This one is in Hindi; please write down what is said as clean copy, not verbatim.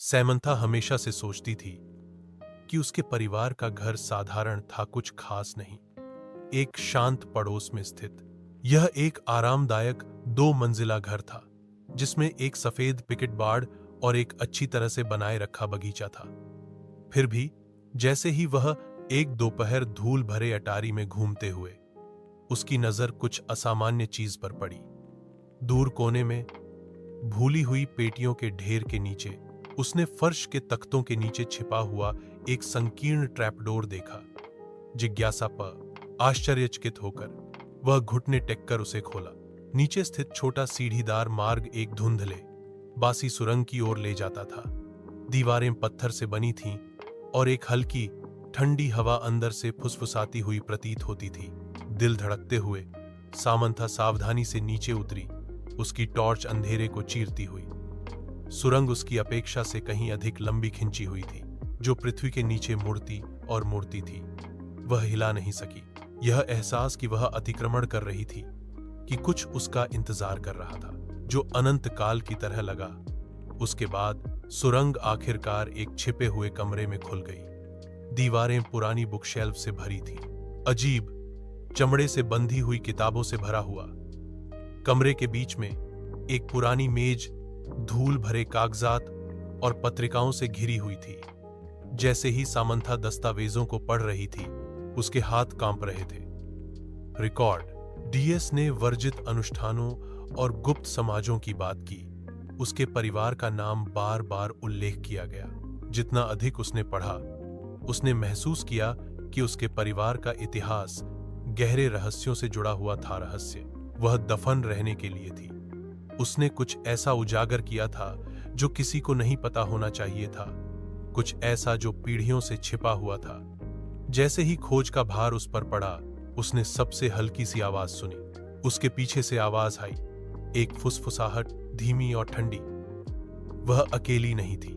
सैमंथा हमेशा से सोचती थी कि उसके परिवार का घर साधारण था, कुछ खास नहीं। एक शांत पड़ोस में स्थित यह एक आरामदायक 2 मंजिला घर था, जिसमें एक सफेद पिकेट बाड़ और एक अच्छी तरह से बनाए रखा बगीचा था। फिर भी जैसे ही वह एक दोपहर धूल भरे अटारी में घूमते हुए उसकी नजर कुछ असामान्य चीज पर पड़ी। दूर कोने में भूली हुई पेटियों के ढेर के नीचे उसने फर्श के तख्तों के नीचे छिपा हुआ एक संकीर्ण ट्रैपडोर देखा। जिज्ञासा पर आश्चर्यचकित होकर वह घुटने टेककर उसे खोला। नीचे स्थित छोटा सीढ़ीदार मार्ग एक धुंधले बासी सुरंग की ओर ले जाता था। दीवारें पत्थर से बनी थीं और एक हल्की ठंडी हवा अंदर से फुसफुसाती हुई प्रतीत होती थी। दिल धड़कते हुए सामंथा सावधानी से नीचे उतरी, उसकी टॉर्च अंधेरे को चीरती हुई। सुरंग उसकी अपेक्षा से कहीं अधिक लंबी खिंची हुई थी, जो पृथ्वी के नीचे मुड़ती और मुड़ती थी। वह हिला नहीं सकी। यह एहसास कि वह अतिक्रमण कर रही थी, कि कुछ उसका इंतजार कर रहा था, जो अनंत काल की तरह लगा। उसके बाद सुरंग आखिरकार एक छिपे हुए कमरे में खुल गई। दीवारें पुरानी बुकशेल्फ से भरी थीं, अजीब चमड़े से बंधी हुई किताबों से भरा हुआ। कमरे के बीच में एक पुरानी मेज धूल भरे कागजात और पत्रिकाओं से घिरी हुई थी। जैसे ही सामंथा दस्तावेजों को पढ़ रही थी, उसके हाथ कांप रहे थे। रिकॉर्ड। डीएस ने वर्जित अनुष्ठानों और गुप्त समाजों की बात की। उसके परिवार का नाम बार बार उल्लेख किया गया। जितना अधिक उसने पढ़ा, उसने महसूस किया कि उसके परिवार का इतिहास गहरे रहस्यों से जुड़ा हुआ था। रहस्य वह दफन रहने के लिए थी। उसने कुछ ऐसा उजागर किया था जो किसी को नहीं पता होना चाहिए था, कुछ ऐसा जो पीढ़ियों से छिपा हुआ था। जैसे ही खोज का भार उस पर पड़ा, उसने सबसे हल्की सी आवाज सुनी। उसके पीछे से आवाज आई, एक फुसफुसाहट, धीमी और ठंडी। वह अकेली नहीं थी।